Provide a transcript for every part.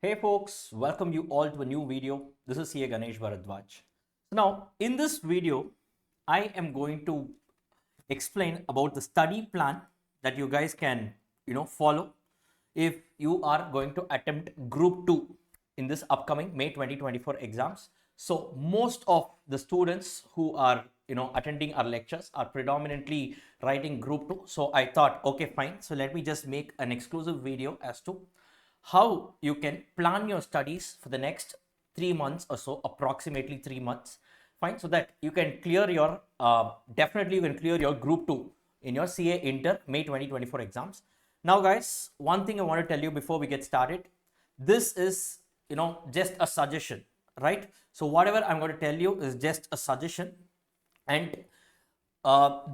Hey folks, welcome you all to a new video. This is here Ganesh Bharadwaj. So now in this video, I am going to explain about the study plan that you guys can, follow if you are going to attempt group 2 in this upcoming May 2024 exams. So most of the students who are, attending our lectures are predominantly writing group 2. So I thought, okay, fine. So let me just make an exclusive video as to how you can plan your studies for the next 3 months or so, approximately 3 months, fine, so that you can clear your definitely you can clear your group 2 in your CA Inter May 2024 exams. Now guys, one thing I want to tell you before we get started, this is just a suggestion, right? So whatever I'm going to tell you is just a suggestion, and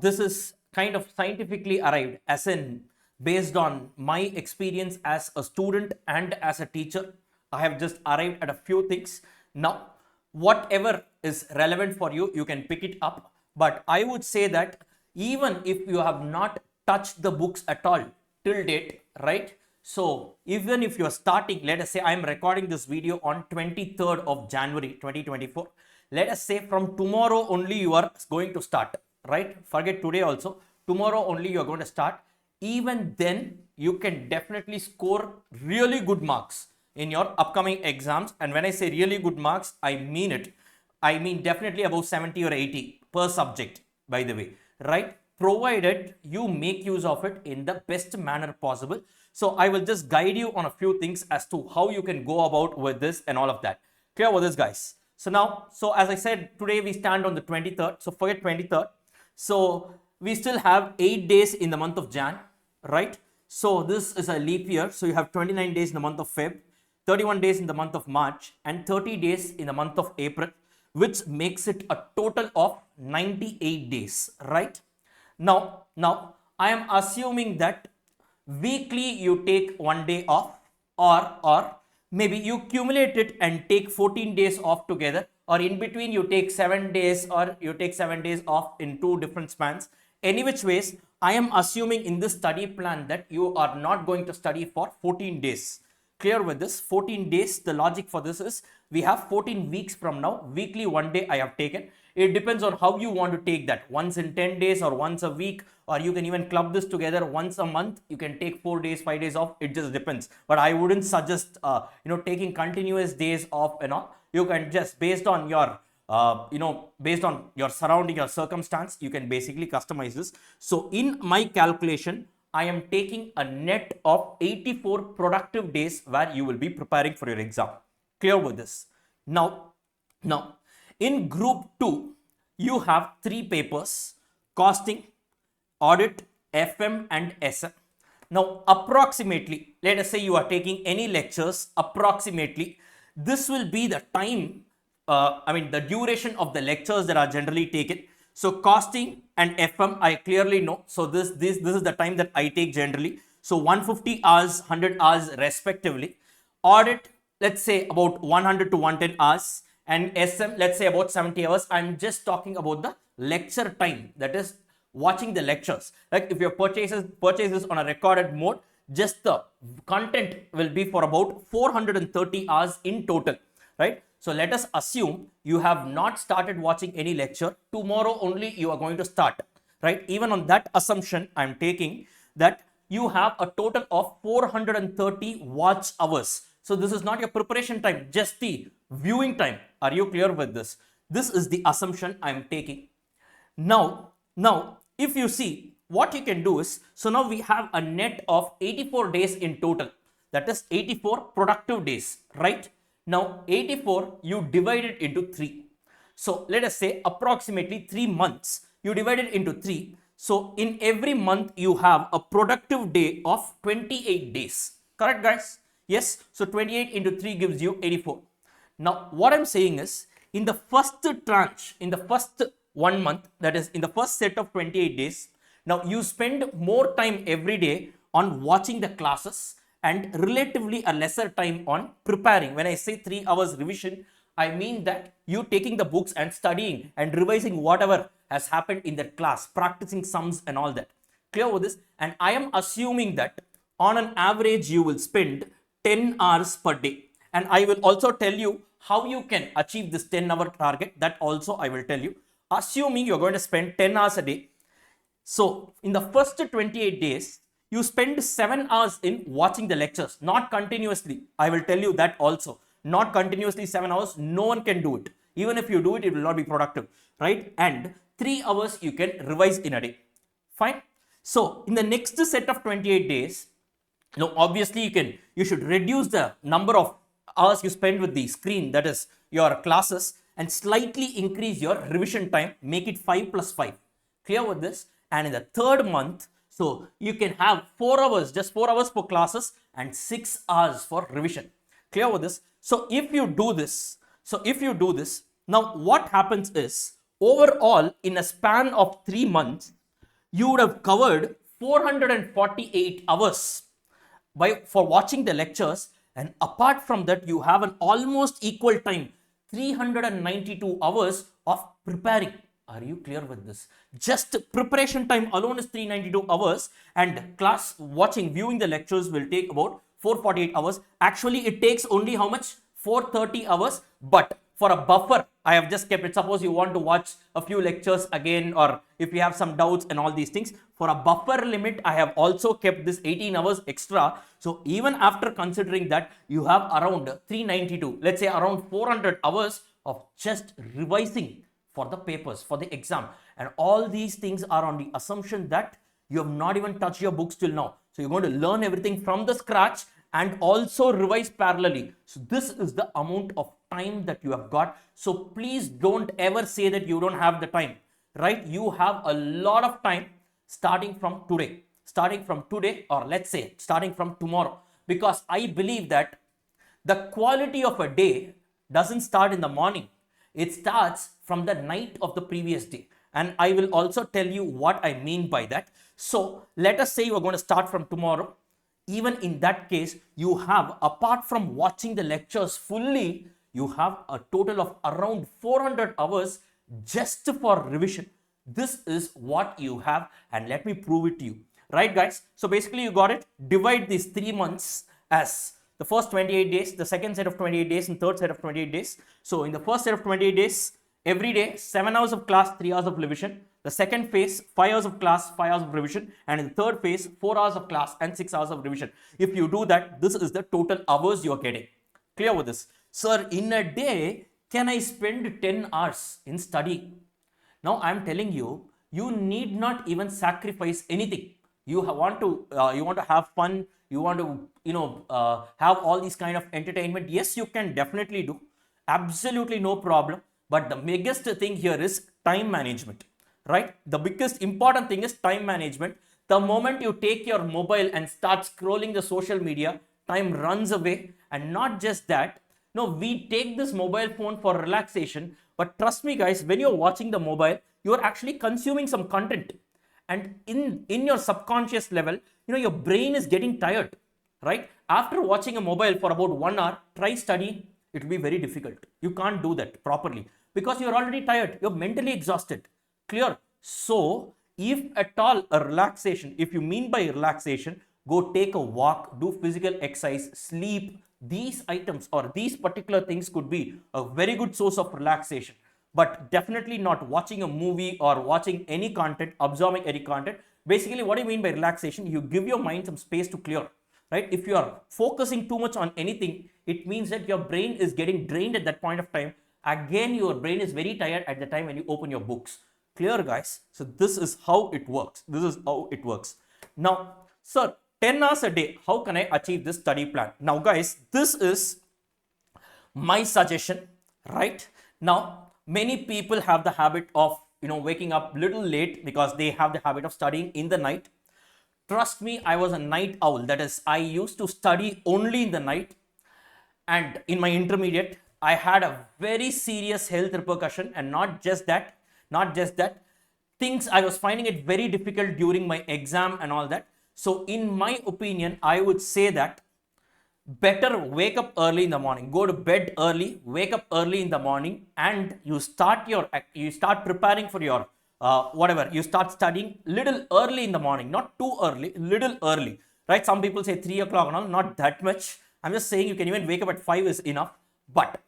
this is kind of scientifically arrived, as in based on my experience as a student and as a teacher. I have just arrived at a few things. Now whatever is relevant for you, you can pick it up, but I would say that even if you have not touched the books at all till date, right? So even if you're starting, let us say I'm recording this video on 23rd of January 2024. Let us say from tomorrow only you are going to start, right? Forget today also. Tomorrow only you are going to start. Even then, you can definitely score really good marks in your upcoming exams. And when I say really good marks, I mean it. I mean definitely above 70 or 80 per subject, by the way, right? Provided you make use of it in the best manner possible. So I will just guide you on a few things as to how you can go about with this and all of that. Clear with this, guys? So now, as I said, today we stand on the 23rd. So forget 23rd. So we still have 8 days in the month of Jan, right? So this is a leap year. So you have 29 days in the month of Feb, 31 days in the month of March, and 30 days in the month of April, which makes it a total of 98 days, right? Now I am assuming that weekly you take 1 day off, or maybe you accumulate it and take 14 days off together, or in between you take 7 days, or you take 7 days off in two different spans. Any which ways, I am assuming in this study plan that you are not going to study for 14 days. Clear with this? 14 days, the logic for this is we have 14 weeks from now. Weekly 1 day I have taken. It depends on how you want to take that. Once in 10 days or once a week, or you can even club this together once a month. You can take 4 days, 5 days off. It just depends. But I wouldn't suggest, taking continuous days off and all. You can just, based on your based on your surrounding, your circumstance, you can basically customize this. So in my calculation, I am taking a net of 84 productive days where you will be preparing for your exam. Clear with this? Now, in group 2, you have 3 papers: costing, audit, FM and SM. Now, approximately, let us say you are taking any lectures, approximately, this will be the time, the duration of the lectures that are generally taken. So costing and FM, I clearly know. So this is the time that I take generally. So 150 hours, 100 hours respectively. Audit, let's say about 100 to 110 hours. And SM, let's say about 70 hours. I'm just talking about the lecture time, that is watching the lectures. Like if your purchases on a recorded mode, just the content will be for about 430 hours in total, right? So let us assume you have not started watching any lecture. Tomorrow only you are going to start, right? Even on that assumption, I'm taking that you have a total of 430 watch hours. So this is not your preparation time, just the viewing time. Are you clear with this? This is the assumption I'm taking. Now, if you see, what you can do is, so now we have a net of 84 days in total. That is 84 productive days, right? Now 84, you divide it into 3. So let us say approximately 3 months, you divide it into 3. So in every month you have a productive day of 28 days. Correct, guys? Yes. So 28 into 3 gives you 84. Now what I'm saying is, in the first tranche, in the first 1 month, that is in the first set of 28 days, now you spend more time every day on watching the classes and relatively a lesser time on preparing. When I say 3 hours revision, I mean that you taking the books and studying and revising whatever has happened in that class, practicing sums and all that. Clear with this? And I am assuming that on an average you will spend 10 hours per day. and I will also tell you how you can achieve this 10-hour target. That also I will tell you. Assuming you're going to spend 10 hours a day. So in the first 28 days, you spend 7 hours in watching the lectures, not continuously. I will tell you that also. Not continuously 7 hours, no one can do it. Even if you do it, it will not be productive, right? And 3 hours you can revise in a day. Fine. So in the next set of 28 days, now obviously you should reduce the number of hours you spend with the screen, that is your classes, and slightly increase your revision time, make it 5 plus 5. Clear with this? And in the third month, so you can have 4 hours, just 4 hours for classes and 6 hours for revision. Clear with this? So if you do this, now what happens is, overall in a span of 3 months, you would have covered 448 hours for watching the lectures, and apart from that you have an almost equal time, 392 hours of preparing. Are you clear with this? Just preparation time alone is 392 hours, and class watching, viewing the lectures will take about 448 hours. Actually, it takes only how much? 430 hours, but for a buffer, I have just kept it. Suppose you want to watch a few lectures again, or if you have some doubts and all these things, for a buffer limit, I have also kept this 18 hours extra. So even after considering that, you have around 392, let's say around 400 hours of just revising for the papers, for the exam. And all these things are on the assumption that you have not even touched your books till now. So you're going to learn everything from the scratch and also revise parallelly. So this is the amount of time that you have got. So please don't ever say that you don't have the time, right? You have a lot of time starting from today, or let's say starting from tomorrow, because I believe that the quality of a day doesn't start in the morning. It starts from the night of the previous day. And I will also tell you what I mean by that. So let us say you are going to start from tomorrow. Even in that case, you have, apart from watching the lectures fully, you have a total of around 400 hours just for revision. This is what you have, and let me prove it to you. Right, guys? So basically you got it. Divide these 3 months as the first 28 days, the second set of 28 days, and third set of 28 days. So in the first set of 28 days, every day 7 hours of class, 3 hours of revision. The second phase, 5 hours of class, 5 hours of revision. And in the third phase, 4 hours of class and 6 hours of revision. If you do that, this is the total hours you are getting. Clear with this? Sir, in a day, can I spend 10 hours in study? Now I am telling you, you need not even sacrifice anything. You want to have fun. You want to have all these kind of entertainment. Yes, you can definitely do. Absolutely no problem. But the biggest thing here is time management, right? The biggest important thing is time management. The moment you take your mobile and start scrolling the social media, time runs away. And not just that, no, we take this mobile phone for relaxation. But trust me, guys, when you're watching the mobile, you're actually consuming some content. And in your subconscious level, your brain is getting tired, right? After watching a mobile for about 1 hour, try studying. It will be very difficult. You can't do that properly because you're already tired. You're mentally exhausted. Clear? So if at all a relaxation, if you mean by relaxation, go take a walk, do physical exercise, sleep. These items or these particular things could be a very good source of relaxation. But definitely not watching a movie or watching any content, absorbing any content. Basically, what do you mean by relaxation? You give your mind some space to clear, right? If you are focusing too much on anything, it means that your brain is getting drained at that point of time. Again, your brain is very tired at the time when you open your books. Clear, guys? So this is how it works. Now, sir, 10 hours a day, how can I achieve this study plan? Now, guys, this is my suggestion, right? Now, many people have the habit of waking up little late because they have the habit of studying in the night. Trust me, I was a night owl. That is, I used to study only in the night. And in my intermediate, I had a very serious health repercussion. And not just that, things, I was finding it very difficult during my exam and all that. So in my opinion, I would say that better wake up early in the morning, go to bed early, wake up early in the morning, and you start preparing for your whatever. You start studying little early in the morning, not too early, little early, right? Some people say 3 o'clock and all, not that much. I'm just saying you can even wake up at 5 is enough. But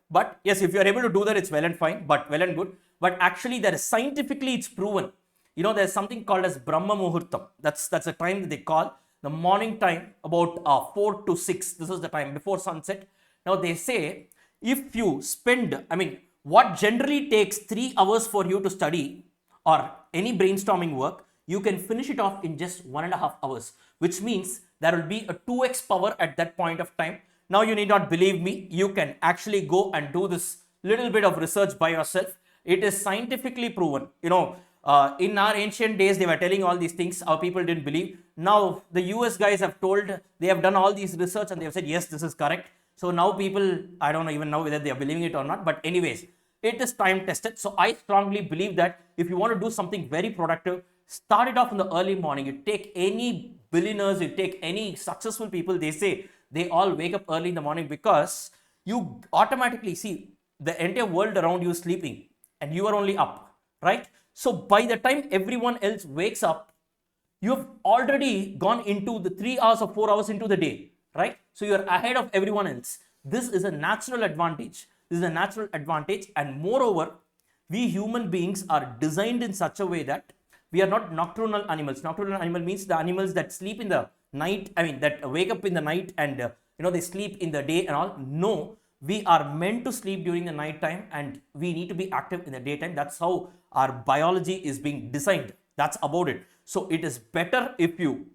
yes, if you are able to do that, it's well and fine, but well and good. But actually, there is scientifically it's proven. You know, there's something called as Brahma Muhurtam. That's a time that they call the morning time, about 4 to 6. This is the time before sunset. Now they say if you spend, I mean, what generally takes 3 hours for you to study or any brainstorming work, you can finish it off in just 1.5 hours, which means there will be a 2x power at that point of time. Now you need not believe me. You can actually go and do this little bit of research by yourself. It is scientifically proven. You know, in our ancient days, they were telling all these things. Our people didn't believe. Now the US guys have told, they have done all these research and they have said, yes, this is correct. So now people, I don't even know whether they are believing it or not. But anyways, it is time tested. So I strongly believe that if you want to do something very productive, start it off in the early morning. You take any billionaires, you take any successful people, they say they all wake up early in the morning because you automatically see the entire world around you sleeping and you are only up, right? So by the time everyone else wakes up, you have already gone into the 3 hours or 4 hours into the day, right? So you're ahead of everyone else. This is a natural advantage. This is a natural advantage. And moreover, we human beings are designed in such a way that we are not nocturnal animals. Nocturnal animal means the animals that sleep in the night, I mean, that wake up in the night and, they sleep in the day and all. No, we are meant to sleep during the night time and we need to be active in the daytime. That's how our biology is being designed. That's about it. So it is better if you,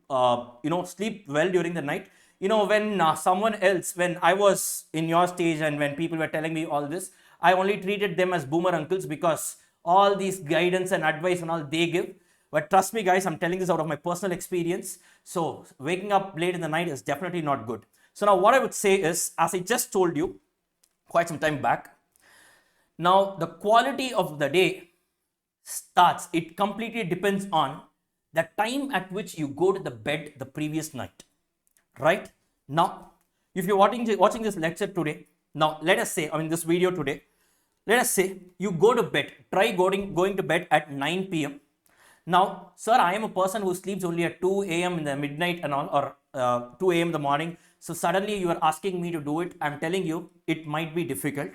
sleep well during the night. You know, when someone else, when I was in your stage and when people were telling me all this, I only treated them as boomer uncles because all these guidance and advice and all they give. But trust me, guys, I'm telling this out of my personal experience. So waking up late in the night is definitely not good. So now what I would say is, as I just told you quite some time back, now the quality of the day starts, it completely depends on the time at which you go to the bed the previous night, right? Now, if you're watching this lecture today, now let us say, this video today, let us say you go to bed, try going to bed at 9 p.m. Now, sir, I am a person who sleeps only at 2 a.m. in the midnight and all, or 2 a.m. in the morning. So suddenly you are asking me to do it. I'm telling you, it might be difficult,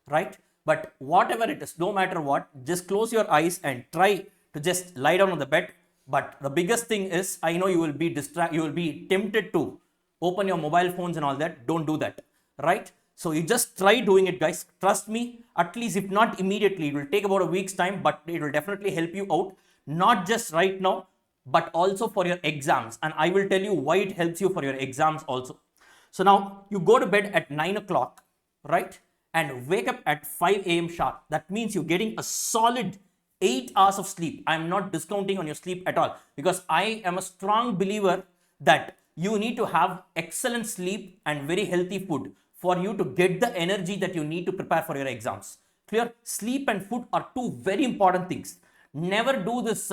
right? But whatever it is, no matter what, just close your eyes and try to just lie down on the bed. But the biggest thing is, I know you will be tempted to open your mobile phones and all that. Don't do that, right? So you just try doing it, guys. Trust me, at least if not immediately, it will take about a week's time, but it will definitely help you out. Not just right now, but also for your exams. And I will tell you why it helps you for your exams also. So now you go to bed at 9 o'clock, right? And wake up at 5 a.m. sharp. That means you're getting a solid 8 hours of sleep. I'm not discounting on your sleep at all because I am a strong believer that you need to have excellent sleep and very healthy food for you to get the energy that you need to prepare for your exams. Clear? Sleep and food are two very important things. Never do this.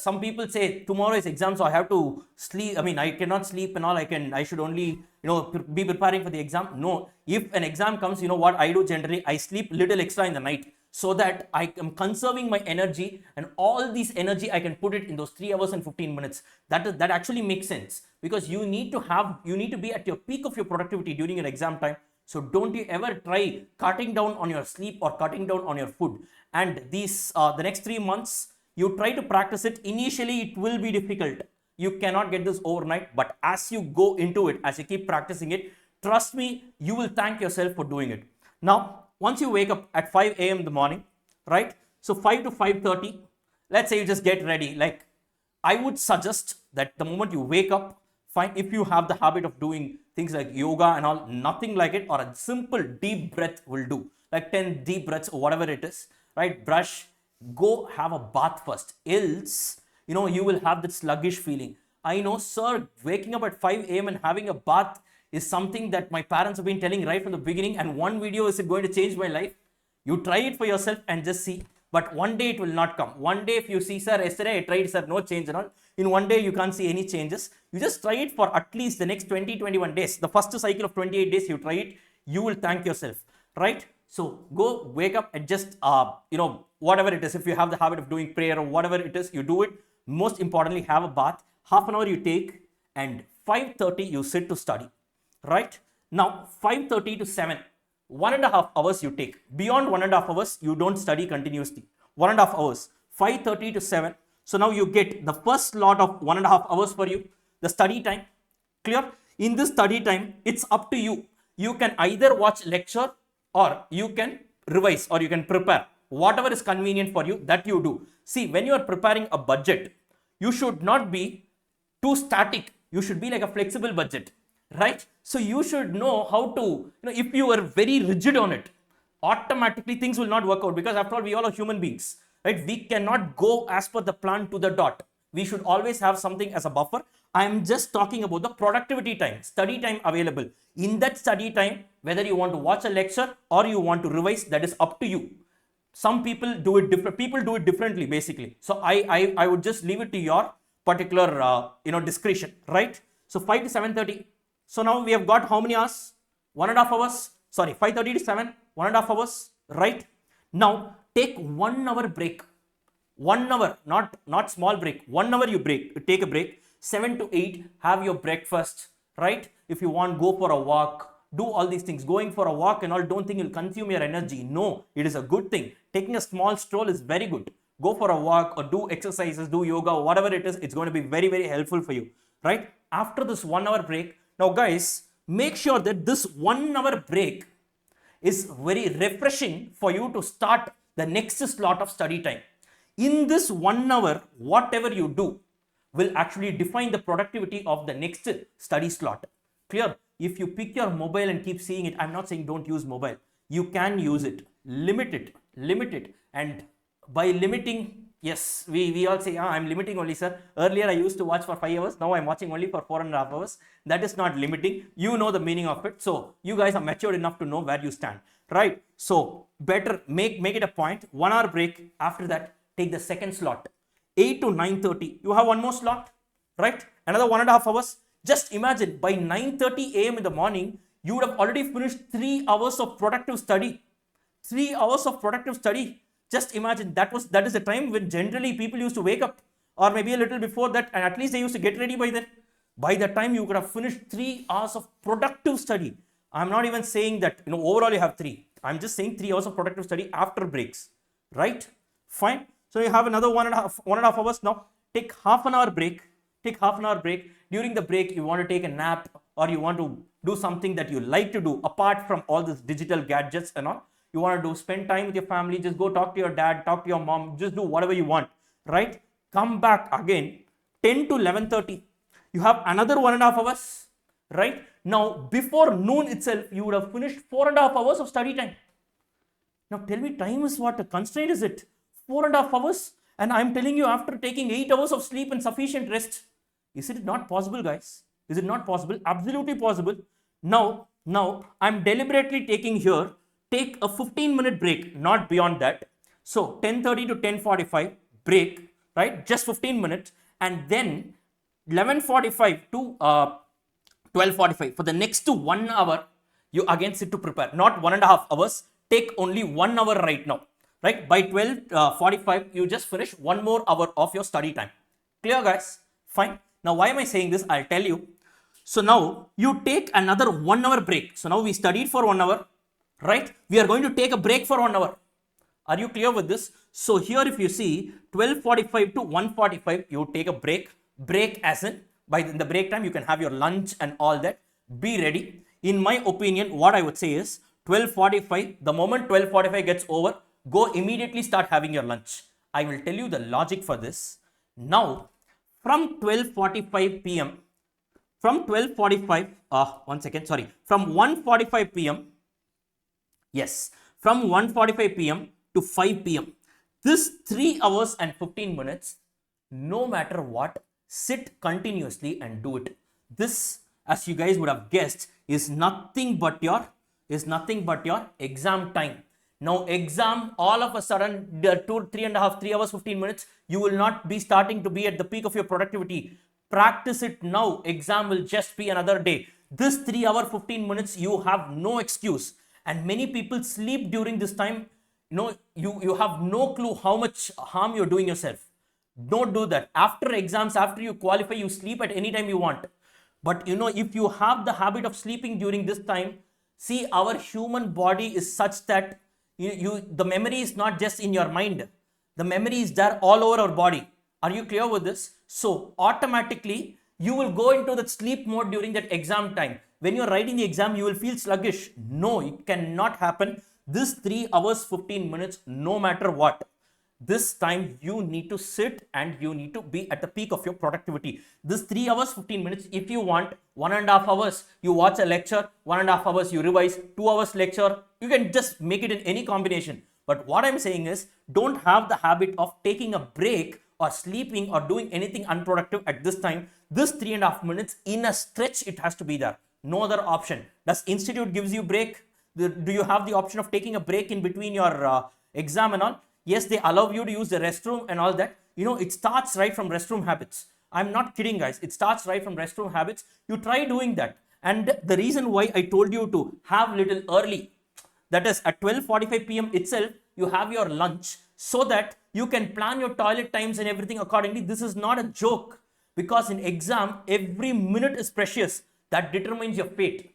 Some people say tomorrow is exam, so I have to sleep. I cannot sleep and all. I should only, be preparing for the exam. No, if an exam comes, what I do generally, I sleep little extra in the night so that I am conserving my energy, and all this energy I can put it in those 3 hours and 15 minutes. That actually makes sense because you need to be at your peak of your productivity during your exam time. So don't you ever try cutting down on your sleep or cutting down on your food. And these the next 3 months, you try to practice it. Initially, it will be difficult. You cannot get this overnight, but as you go into it, as you keep practicing it, trust me, you will thank yourself for doing it. Now, once you wake up at 5 a.m. in the morning, right? So 5 to 5:30, let's say you just get ready. Like, I would suggest that the moment you wake up, fine, if you have the habit of doing things like yoga and all, nothing like it, or a simple deep breath will do, like 10 deep breaths or whatever it is, right? Brush, go have a bath first, else, you will have that sluggish feeling. I know, sir, waking up at 5 a.m. and having a bath is something that my parents have been telling right from the beginning, and one video is it going to change my life? You try it for yourself and just see. But one day it will not come. One day if you see, sir, yesterday I tried, sir, no change and all. In one day you can't see any changes. You just try it for at least the next 21 days. The first cycle of 28 days, you try it, you will thank yourself, right? So go wake up and just, whatever it is, if you have the habit of doing prayer or whatever it is, you do it. Most importantly, have a bath. Half an hour you take and 5:30 you sit to study, right? Now 5:30 to 7, 1.5 hours you take. Beyond 1.5 hours, you don't study continuously. 1.5 hours, 5:30 to 7. So now you get the first slot of 1.5 hours for you, the study time. Clear? In this study time, it's up to you. You can either watch lecture or you can revise or you can prepare. Whatever is convenient for you, that you do. See, when you are preparing a budget, you should not be too static. You should be like a flexible budget, right? So you should know how to, if you are very rigid on it, automatically things will not work out, because after all, we all are human beings, right? We cannot go as per the plan to the dot. We should always have something as a buffer. I am just talking about the productivity time, study time available. In that study time, whether you want to watch a lecture or you want to revise, that is up to you. Some people do it different. People do it differently, basically. So I would just leave it to your particular discretion, right? So 5 to 7:30. So now we have got how many hours? 1.5 hours. Sorry, 5:30 to 7, 1.5 hours, right? Now take 1 hour break. 1 hour, not small break. 1 hour you take a break. 7 to 8, have your breakfast, right? If you want, go for a walk. Do all these things. Going for a walk and all, don't think it'll consume your energy. No, it is a good thing. Taking a small stroll is very good. Go for a walk or do exercises, do yoga, whatever it is, it's going to be very, very helpful for you, right? After this 1 hour break, now guys, make sure that this 1 hour break is very refreshing for you to start the next slot of study time. In this 1 hour, whatever you do will actually define the productivity of the next study slot. Clear? If you pick your mobile and keep seeing it, I'm not saying don't use mobile. You can use it. Limit it. And by limiting, yes, we all say, I'm limiting only, sir. Earlier I used to watch for 5 hours. Now I'm watching only for 4.5 hours. That is not limiting. You know the meaning of it. So you guys are matured enough to know where you stand, right? So better make it a point. 1 hour break. After that, take the second slot. 8 to 9:30. You have one more slot, right? Another 1.5 hours. Just imagine, by 9:30 a.m. in the morning, you would have already finished 3 hours of productive study. 3 hours of productive study. Just imagine, that is the time when generally people used to wake up, or maybe a little before that, and at least they used to get ready by then. By the time you could have finished 3 hours of productive study. I'm not even saying that, overall you have 3. I'm just saying 3 hours of productive study after breaks, right? Fine. So you have another 1.5 hours now. Take half an hour break. During the break, you want to take a nap or you want to do something that you like to do apart from all these digital gadgets and all. You want to spend time with your family, just go talk to your dad, talk to your mom, just do whatever you want, right? Come back again, 10 to 11:30. You have another 1.5 hours, right? Now, before noon itself, you would have finished 4.5 hours of study time. Now, tell me, time is what? A constraint, is it? 4.5 hours? And I'm telling you, after taking 8 hours of sleep and sufficient rest. Is it not possible, guys? Is it not possible? Absolutely possible. Now, I'm deliberately taking here, take a 15-minute break, not beyond that. So 10:30 to 10:45 break, right? Just 15 minutes. And then 11:45 to 12:45. For the next 1 hour, you again sit to prepare. Not 1.5 hours. Take only 1 hour right now. Right? By 12:45, you just finish 1 more hour of your study time. Clear, guys? Fine. Now, why am I saying this? I'll tell you. So now you take another 1 hour break. So now we studied for 1 hour, right? We are going to take a break for 1 hour. Are you clear with this? So here, if you see 12:45 to 1:45, you take a break. Break as in, in the break time, you can have your lunch and all that. Be ready. In my opinion, what I would say is 12:45, the moment 12:45 gets over, go immediately start having your lunch. I will tell you the logic for this. Now, from 12:45 p.m., from 1:45 p.m., yes, from 1:45 p.m. to 5 p.m., this 3 hours and 15 minutes, no matter what, sit continuously and do it. This, as you guys would have guessed, is nothing but your exam time. Now, exam, all of a sudden, 3 hours, 15 minutes, you will not be starting to be at the peak of your productivity. Practice it now. Exam will just be another day. This 3 hour, 15 minutes, you have no excuse. And many people sleep during this time. You have no clue how much harm you're doing yourself. Don't do that. After exams, after you qualify, you sleep at any time you want. But if you have the habit of sleeping during this time, see, our human body is such that the memory is not just in your mind. The memory is there all over our body. Are you clear with this? So automatically you will go into that sleep mode during that exam time. When you're writing the exam, you will feel sluggish. No, it cannot happen. This 3 hours 15 minutes, no matter what, this time you need to sit and you need to be at the peak of your productivity. This 3 hours 15 minutes, if you want 1.5 hours you watch a lecture, 1.5 hours you revise, 2 hours lecture, you can just make it in any combination. But what I'm saying is, don't have the habit of taking a break or sleeping or doing anything unproductive at this time. This 3.5 minutes in a stretch, it has to be there. No other option. Does institute gives you break? Do you have the option of taking a break in between your exam and all? Yes, they allow you to use the restroom and all that. It starts right from restroom habits. I'm not kidding, guys. It starts right from restroom habits. You try doing that. And the reason why I told you to have little early, that is at 12:45 p.m. itself, you have your lunch so that you can plan your toilet times and everything accordingly. This is not a joke, because in exam, every minute is precious. That determines your fate.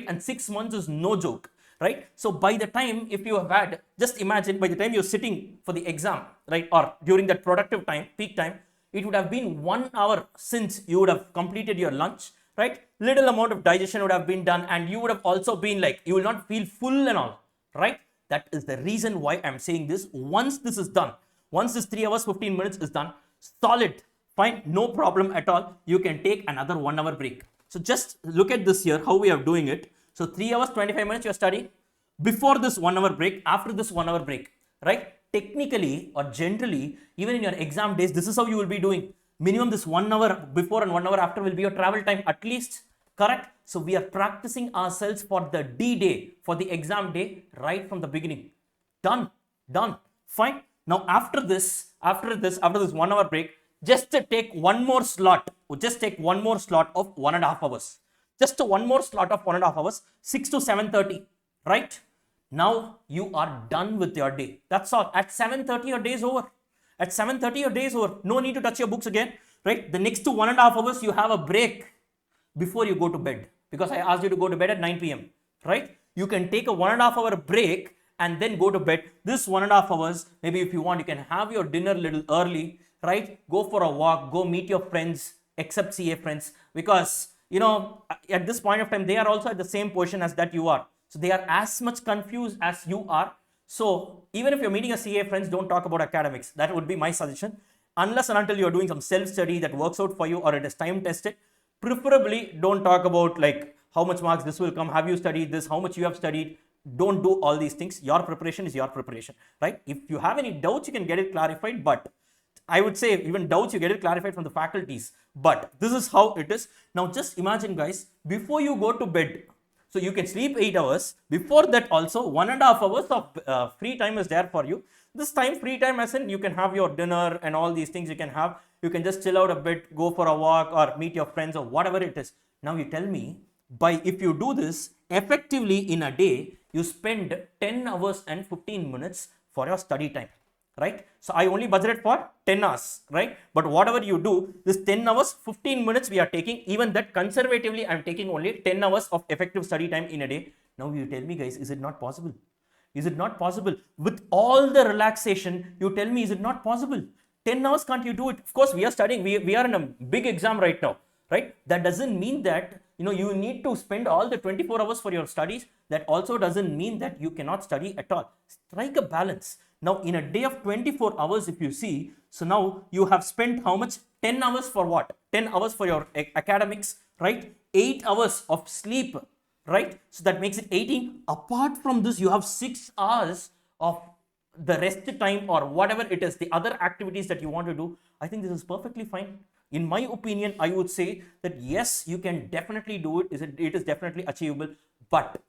And 6 months is no joke. Right? So by the time, if you have had, just imagine by the time you're sitting for the exam, right, or during that productive time, peak time, it would have been 1 hour since you would have completed your lunch, right? Little amount of digestion would have been done, and you would have also been like, you will not feel full and all, right? That is the reason why I'm saying this. Once this is done, once this 3 hours 15 minutes is done, solid, fine, no problem at all, you can take another 1 hour break. So just look at this here, how we are doing it. So 3 hours 25 minutes you're studying. Before this 1 hour break, after this 1 hour break, right? Technically or generally, even in your exam days, this is how you will be doing. Minimum this 1 hour before and 1 hour after will be your travel time at least, correct? So we are practicing ourselves for the D-day, for the exam day, right from the beginning. Done, fine. Now after this 1 hour break, just take one more slot of 1.5 hours. Just one more slot of 1.5 hours, 6 to 7:30, right? Now you are done with your day. That's all. At 7:30 your day is over. No need to touch your books again, right? The next 1.5 hours you have a break before you go to bed, because I asked you to go to bed at 9 p.m., right? You can take a 1.5 hour break and then go to bed. This 1.5 hours, maybe if you want, you can have your dinner a little early, right? Go for a walk, go meet your friends, except CA friends, because at this point of time, they are also at the same position as that you are. So they are as much confused as you are. So even if you're meeting a CA friends, don't talk about academics. That would be my suggestion. Unless and until you're doing some self-study that works out for you, or it is time tested, preferably don't talk about like how much marks this will come, have you studied this, how much you have studied. Don't do all these things. Your preparation is your preparation, right? If you have any doubts, you can get it clarified, but I would say even doubts, you get it clarified from the faculties. But this is how it is. Now just imagine, guys, before you go to bed, so you can sleep 8 hours. Before that also, 1.5 hours of free time is there for you. This time, free time as in you can have your dinner and all these things you can have. You can just chill out a bit, go for a walk or meet your friends or whatever it is. Now you tell me, if you do this effectively in a day, you spend 10 hours and 15 minutes for your study time. Right? So I only budgeted for 10 hours, right? But whatever you do, this 10 hours, 15 minutes we are taking, even that conservatively, I'm taking only 10 hours of effective study time in a day. Now you tell me, guys, is it not possible? Is it not possible? With all the relaxation, you tell me, is it not possible? 10 hours, can't you do it? Of course, we are studying, we are in a big exam right now, right? That doesn't mean that, you need to spend all the 24 hours for your studies. That also doesn't mean that you cannot study at all. Strike a balance. Now, in a day of 24 hours, if you see, so now you have spent how much? 10 hours for what? 10 hours for your academics, right? 8 hours of sleep, right? So that makes it 18. Apart from this, you have 6 hours of the rest time or whatever it is, the other activities that you want to do. I think this is perfectly fine. In my opinion, I would say that yes, you can definitely do it. It is definitely achievable, but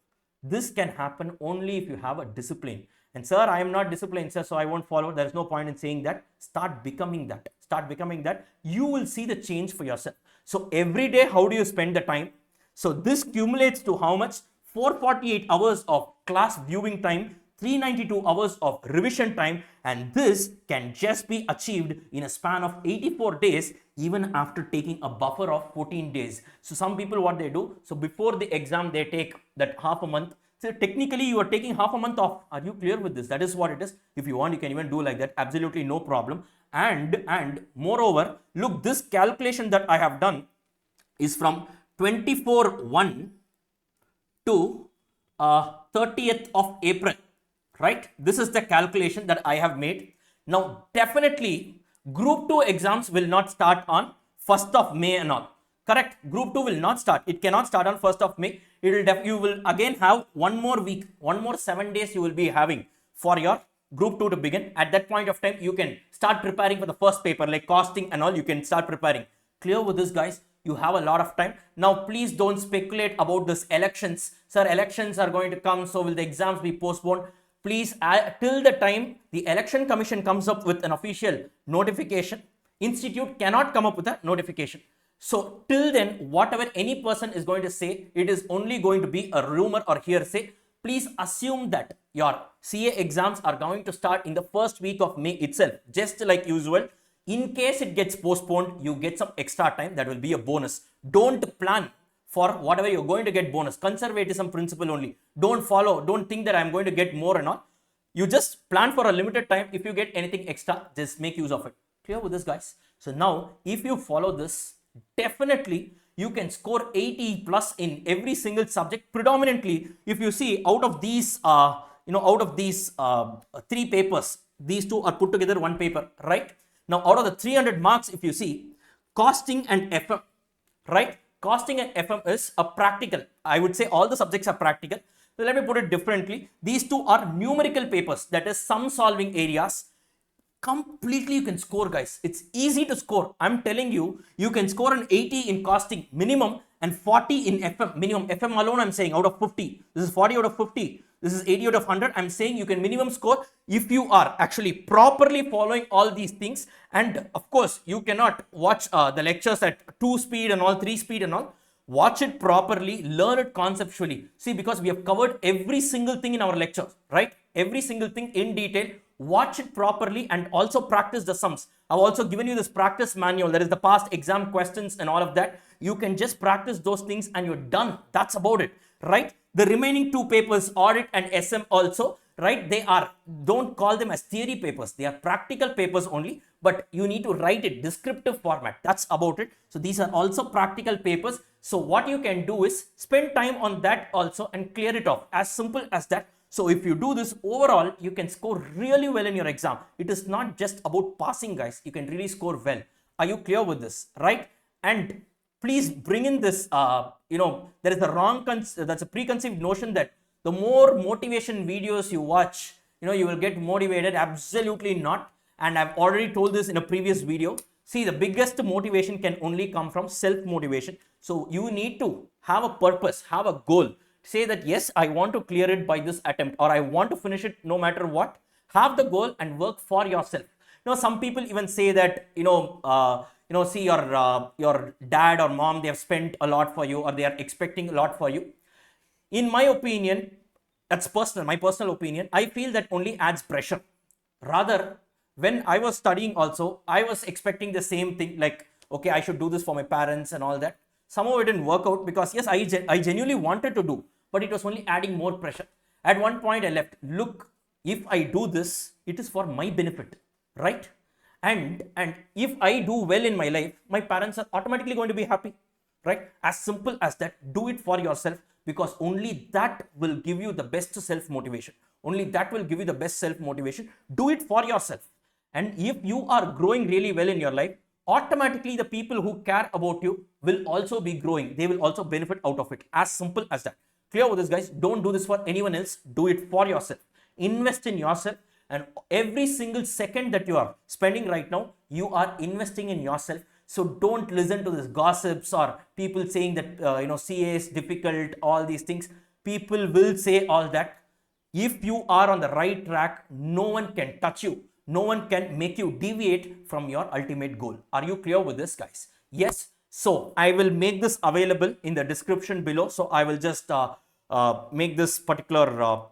this can happen only if you have a discipline. And sir, I am not disciplined, sir, so I won't follow. There is no point in saying that. Start becoming that. You will see the change for yourself. So every day, how do you spend the time? So this cumulates to how much? 448 hours of class viewing time, 392 hours of revision time, and this can just be achieved in a span of 84 days even after taking a buffer of 14 days. So some people, what they do, so before the exam they take that half a month. So technically you are taking half a month off. Are you clear with this? That is what it is. If you want, you can even do like that, absolutely no problem. And moreover, look, this calculation that I have done is from 24/1 to 30th of April, right? This is the calculation that I have made. Now, definitely, Group 2 exams will not start on 1st of May and all. Correct? Group 2 will not start. It cannot start on 1st of May. You will again have one more week, one more 7 days you will be having for your Group 2 to begin. At that point of time, you can start preparing for the first paper, like costing and all, you can start preparing. Clear with this, guys? You have a lot of time. Now, please don't speculate about this elections. Sir, elections are going to come, so will the exams be postponed? Please, till the time the election commission comes up with an official notification, institute cannot come up with a notification. So till then, whatever any person is going to say, it is only going to be a rumor or hearsay. Please assume that your CA exams are going to start in the first week of May itself, just like usual. In case it gets postponed, you get some extra time. That will be a bonus. Don't plan for whatever you're going to get bonus. Conservatism principle only. Don't follow. Don't think that I'm going to get more and all. You just plan for a limited time. If you get anything extra, just make use of it. Clear with this, guys? So now, if you follow this, definitely you can score 80 plus in every single subject. Predominantly, if you see out of these, three papers, these two are put together one paper, right? Now, out of the 300 marks, if you see, costing and FM, right? Costing and FM is a practical. I would say all the subjects are practical. So let me put it differently. These two are numerical papers, that is sum solving areas. Completely you can score, guys. It's easy to score. I'm telling you, you can score an 80 in costing minimum and 40 in FM minimum. FM alone, I'm saying out of 50. This is 40 out of 50. This is 80 out of 100. I'm saying you can minimum score if you are actually properly following all these things. And of course, you cannot watch the lectures at 2 speed and all, 3 speed and all. Watch it properly, learn it conceptually. See, because we have covered every single thing in our lectures, right? Every single thing in detail. Watch it properly and also practice the sums. I've also given you this practice manual. That is the past exam questions and all of that. You can just practice those things and you're done. That's about it, right? The remaining two papers, audit and SM also, right? Don't call them as theory papers. They are practical papers only, but you need to write it descriptive format. That's about it. So these are also practical papers. So what you can do is spend time on that also and clear it off. As simple as that. So if you do this, overall, you can score really well in your exam. It is not just about passing, guys. You can really score well. Are you clear with this, right? And please bring in this, there is that's a preconceived notion that the more motivation videos you watch, you will get motivated. Absolutely not. And I've already told this in a previous video. See, the biggest motivation can only come from self-motivation. So you need to have a purpose, have a goal. Say that, yes, I want to clear it by this attempt, or I want to finish it no matter what. Have the goal and work for yourself. Some people even say that, see your dad or mom, they have spent a lot for you, or they are expecting a lot for you. In my opinion, that's personal, my personal opinion, I feel that only adds pressure. Rather, when I was studying also, I was expecting the same thing, like, okay, I should do this for my parents and all that. Somehow it didn't work out because, yes, I genuinely wanted to do, but it was only adding more pressure. At one point I left. Look, if I do this, it is for my benefit, right? And if I do well in my life, my parents are automatically going to be happy, right? As simple as that. Do it for yourself, because only that will give you the best self-motivation. Only that will give you the best self-motivation. Do it for yourself. And if you are growing really well in your life, automatically the people who care about you will also be growing. They will also benefit out of it. As simple as that. Clear with this, guys? Don't do this for anyone else. Do it for yourself. Invest in yourself. And every single second that you are spending right now, you are investing in yourself. So don't listen to this gossips or people saying that, CA is difficult, all these things. People will say all that. If you are on the right track, no one can touch you. No one can make you deviate from your ultimate goal. Are you clear with this, guys? Yes. So I will make this available in the description below. So I will just make this particular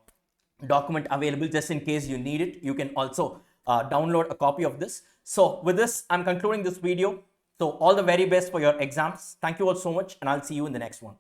document available just in case you need it. You can also download a copy of this. So with this, I'm concluding this video. So all the very best for your exams. Thank you all so much, and I'll see you in the next one.